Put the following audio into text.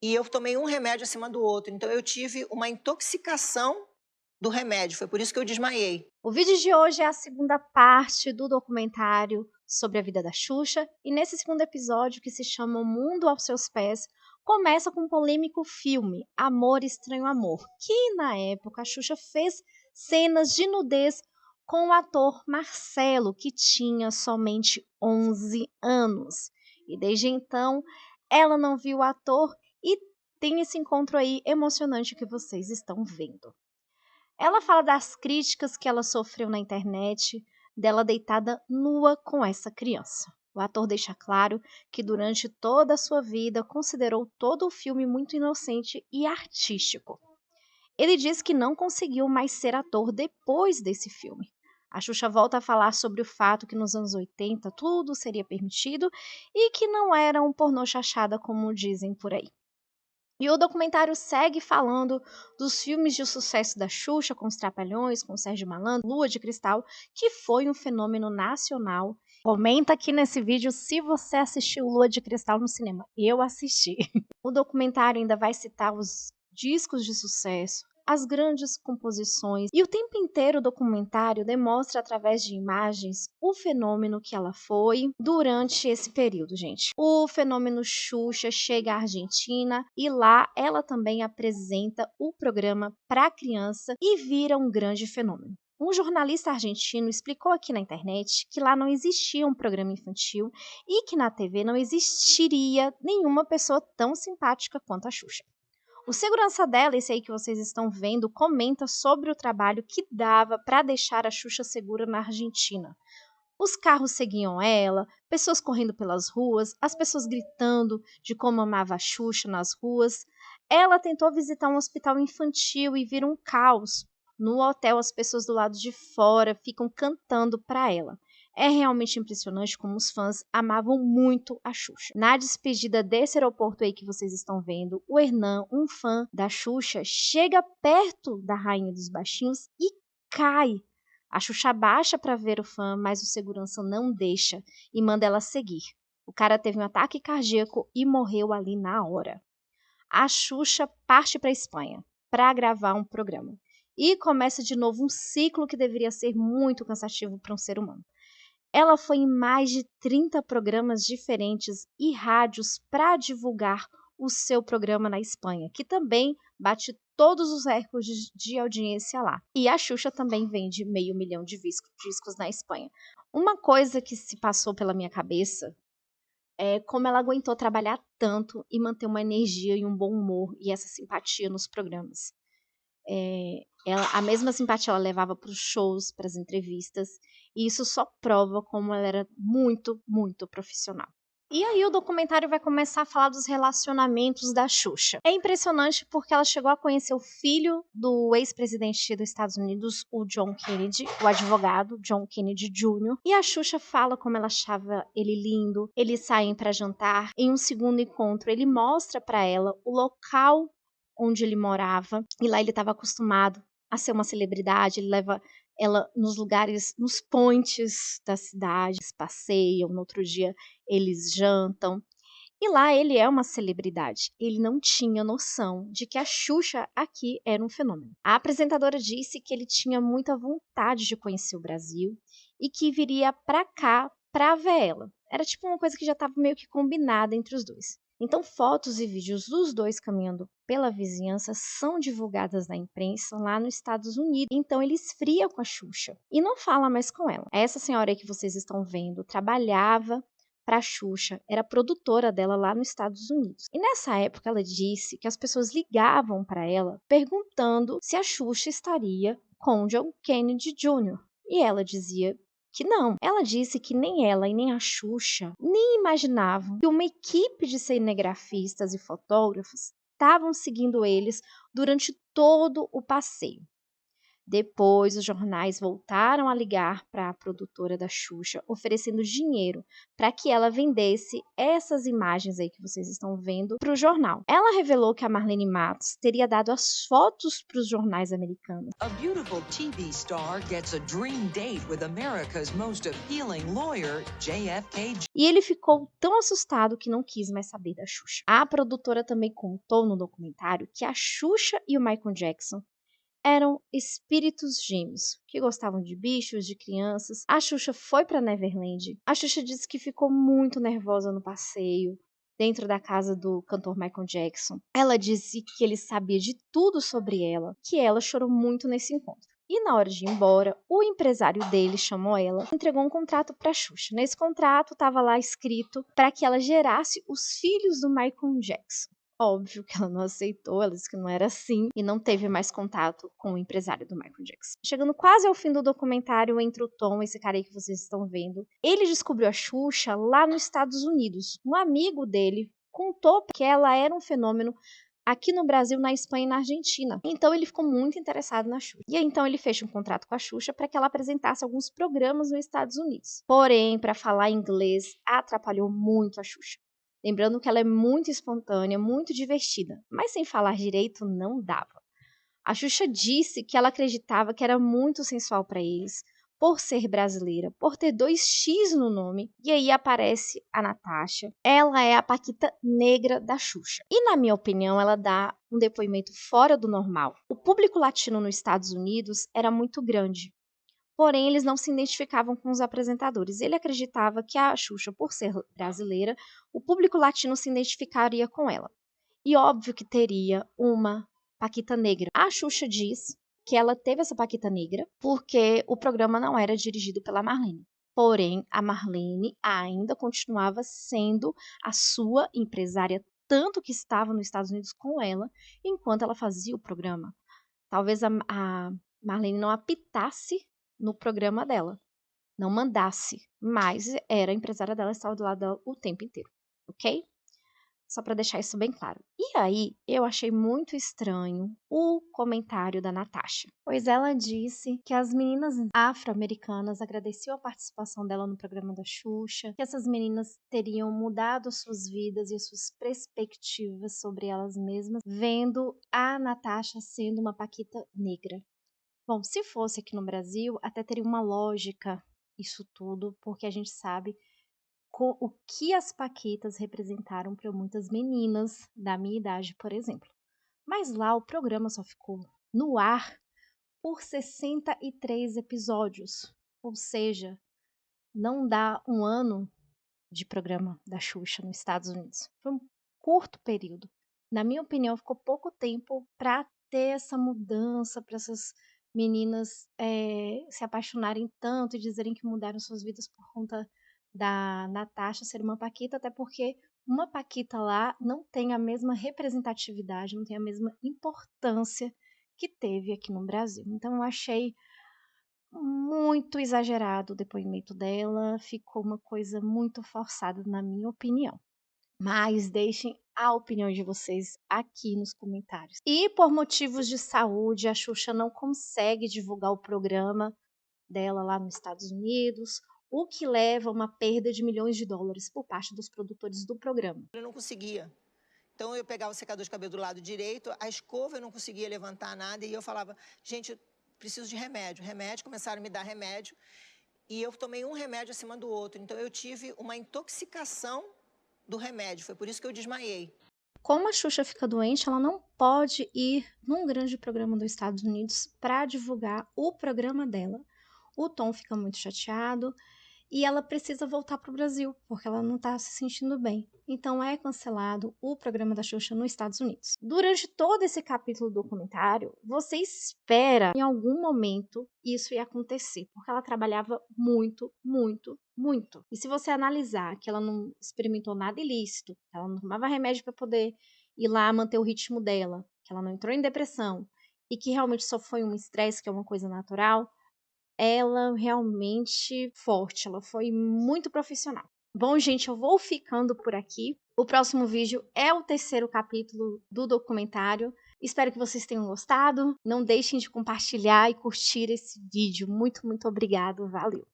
e eu tomei um remédio acima do outro, então eu tive uma intoxicação do remédio, foi por isso que eu desmaiei. O vídeo de hoje é a segunda parte do documentário sobre a vida da Xuxa, e nesse segundo episódio, que se chama O Mundo aos Seus Pés, começa com o polêmico filme Amor Estranho Amor, que na época a Xuxa fez cenas de nudez com o ator Marcelo, que tinha somente 11 anos. E desde então, ela não viu o ator e tem esse encontro aí emocionante que vocês estão vendo. Ela fala das críticas que ela sofreu na internet, dela deitada nua com essa criança. O ator deixa claro que durante toda a sua vida considerou todo o filme muito inocente e artístico. Ele diz que não conseguiu mais ser ator depois desse filme. A Xuxa volta a falar sobre o fato que nos anos 80 tudo seria permitido e que não era um pornô chanchada como dizem por aí. E o documentário segue falando dos filmes de sucesso da Xuxa, com os Trapalhões, com o Sérgio Malandro, Lua de Cristal, que foi um fenômeno nacional. Comenta aqui nesse vídeo se você assistiu Lua de Cristal no cinema. Eu assisti. O documentário ainda vai citar os discos de sucesso, as grandes composições, e o tempo inteiro o documentário demonstra através de imagens o fenômeno que ela foi durante esse período, gente. O fenômeno Xuxa chega à Argentina e lá ela também apresenta o programa para criança e vira um grande fenômeno. Um jornalista argentino explicou aqui na internet que lá não existia um programa infantil e que na TV não existiria nenhuma pessoa tão simpática quanto a Xuxa. O segurança dela, esse aí que vocês estão vendo, comenta sobre o trabalho que dava para deixar a Xuxa segura na Argentina. Os carros seguiam ela, pessoas correndo pelas ruas, as pessoas gritando de como amava a Xuxa nas ruas. Ela tentou visitar um hospital infantil e vira um caos. No hotel, as pessoas do lado de fora ficam cantando para ela. É realmente impressionante como os fãs amavam muito a Xuxa. Na despedida desse aeroporto aí que vocês estão vendo, o Hernan, um fã da Xuxa, chega perto da Rainha dos Baixinhos e cai. A Xuxa baixa para ver o fã, mas o segurança não deixa e manda ela seguir. O cara teve um ataque cardíaco e morreu ali na hora. A Xuxa parte para a Espanha para gravar um programa. E começa de novo um ciclo que deveria ser muito cansativo para um ser humano. Ela foi em mais de 30 programas diferentes e rádios para divulgar o seu programa na Espanha, que também bate todos os recordes de audiência lá. E a Xuxa também vende 500 mil de discos na Espanha. Uma coisa que se passou pela minha cabeça é como ela aguentou trabalhar tanto e manter uma energia e um bom humor e essa simpatia nos programas. A mesma simpatia ela levava para os shows, para as entrevistas, e isso só prova como ela era muito, muito profissional. E aí o documentário vai começar a falar dos relacionamentos da Xuxa. É impressionante porque ela chegou a conhecer o filho do ex-presidente dos Estados Unidos, o John Kennedy, o advogado John Kennedy Jr. E a Xuxa fala como ela achava ele lindo, eles saem para jantar. Em um segundo encontro, ele mostra para ela o local onde ele morava, e lá ele estava acostumado a ser uma celebridade, ele leva ela nos lugares, nos pontes da cidade, eles passeiam, no outro dia eles jantam, e lá ele é uma celebridade. Ele não tinha noção de que a Xuxa aqui era um fenômeno. A apresentadora disse que ele tinha muita vontade de conhecer o Brasil e que viria pra cá pra ver ela. Era tipo uma coisa que já estava meio que combinada entre os dois. Então, fotos e vídeos dos dois caminhando pela vizinhança são divulgadas na imprensa lá nos Estados Unidos. Então, ele esfria com a Xuxa e não fala mais com ela. Essa senhora aí que vocês estão vendo trabalhava para a Xuxa, era produtora dela lá nos Estados Unidos. E nessa época ela disse que as pessoas ligavam para ela perguntando se a Xuxa estaria com John Kennedy Jr. E ela dizia que não. Ela disse que nem ela e nem a Xuxa nem imaginavam que uma equipe de cinegrafistas e fotógrafos estavam seguindo eles durante todo o passeio. Depois, os jornais voltaram a ligar para a produtora da Xuxa, oferecendo dinheiro para que ela vendesse essas imagens aí que vocês estão vendo para o jornal. Ela revelou que a Marlene Matos teria dado as fotos para os jornais americanos. A beautiful TV star gets a dream date with America's most appealing lawyer, JFK. E ele ficou tão assustado que não quis mais saber da Xuxa. A produtora também contou no documentário que a Xuxa e o Michael Jackson eram espíritos gêmeos, que gostavam de bichos, de crianças. A Xuxa foi para Neverland. A Xuxa disse que ficou muito nervosa no passeio, dentro da casa do cantor Michael Jackson. Ela disse que ele sabia de tudo sobre ela, que ela chorou muito nesse encontro. E na hora de ir embora, o empresário dele chamou ela e entregou um contrato para a Xuxa. Nesse contrato estava lá escrito para que ela gerasse os filhos do Michael Jackson. Óbvio que ela não aceitou, ela disse que não era assim e não teve mais contato com o empresário do Michael Jackson. Chegando quase ao fim do documentário, entra o Tom, esse cara aí que vocês estão vendo. Ele descobriu a Xuxa lá nos Estados Unidos. Um amigo dele contou que ela era um fenômeno aqui no Brasil, na Espanha e na Argentina. Então ele ficou muito interessado na Xuxa. E então ele fez um contrato com a Xuxa para que ela apresentasse alguns programas nos Estados Unidos. Porém, para falar inglês, atrapalhou muito a Xuxa. Lembrando que ela é muito espontânea, muito divertida, mas sem falar direito não dava. A Xuxa disse que ela acreditava que era muito sensual para eles, por ser brasileira, por ter 2 X no nome, e aí aparece a Natasha. Ela é a Paquita negra da Xuxa. E na minha opinião, ela dá um depoimento fora do normal. O público latino nos Estados Unidos era muito grande. Porém, eles não se identificavam com os apresentadores. Ele acreditava que a Xuxa, por ser brasileira, o público latino se identificaria com ela. E óbvio que teria uma Paquita negra. A Xuxa diz que ela teve essa Paquita negra porque o programa não era dirigido pela Marlene. Porém, a Marlene ainda continuava sendo a sua empresária, tanto que estava nos Estados Unidos com ela, enquanto ela fazia o programa. Talvez a Marlene não apitasse no programa dela, não mandasse, mas era a empresária dela, estava do lado dela o tempo inteiro, ok? Só para deixar isso bem claro. E aí, eu achei muito estranho o comentário da Natasha, pois ela disse que as meninas afro-americanas agradeciam a participação dela no programa da Xuxa, que essas meninas teriam mudado suas vidas e suas perspectivas sobre elas mesmas, vendo a Natasha sendo uma Paquita negra. Bom, se fosse aqui no Brasil, até teria uma lógica isso tudo, porque a gente sabe o que as paquitas representaram para muitas meninas da minha idade, por exemplo. Mas lá o programa só ficou no ar por 63 episódios, ou seja, não dá um ano de programa da Xuxa nos Estados Unidos. Foi um curto período. Na minha opinião, ficou pouco tempo para ter essa mudança, para essas meninas se apaixonarem tanto e dizerem que mudaram suas vidas por conta da Natasha ser uma paquita, até porque uma paquita lá não tem a mesma representatividade, não tem a mesma importância que teve aqui no Brasil. Então eu achei muito exagerado o depoimento dela, ficou uma coisa muito forçada na minha opinião. Mas deixem a opinião de vocês aqui nos comentários. E por motivos de saúde, a Xuxa não consegue divulgar o programa dela lá nos Estados Unidos, o que leva a uma perda de milhões de dólares por parte dos produtores do programa. Eu não conseguia. Então eu pegava o secador de cabelo do lado direito, a escova eu não conseguia levantar nada e eu falava, gente, eu preciso de remédio. Começaram a me dar remédio e eu tomei um remédio acima do outro. Então eu tive uma intoxicação do remédio, foi por isso que eu desmaiei. Como a Xuxa fica doente, ela não pode ir num grande programa dos Estados Unidos para divulgar o programa dela. O Tom fica muito chateado e ela precisa voltar para o Brasil, porque ela não está se sentindo bem. Então é cancelado o programa da Xuxa nos Estados Unidos. Durante todo esse capítulo do documentário, você espera em algum momento isso ia acontecer, porque ela trabalhava muito, muito, muito. E se você analisar que ela não experimentou nada ilícito, ela não tomava remédio para poder ir lá manter o ritmo dela, que ela não entrou em depressão e que realmente só foi um estresse, que é uma coisa natural, ela realmente forte, ela foi muito profissional. Bom, gente, eu vou ficando por aqui. O próximo vídeo é o 3º capítulo do documentário. Espero que vocês tenham gostado. Não deixem de compartilhar e curtir esse vídeo. Muito, muito obrigado. Valeu!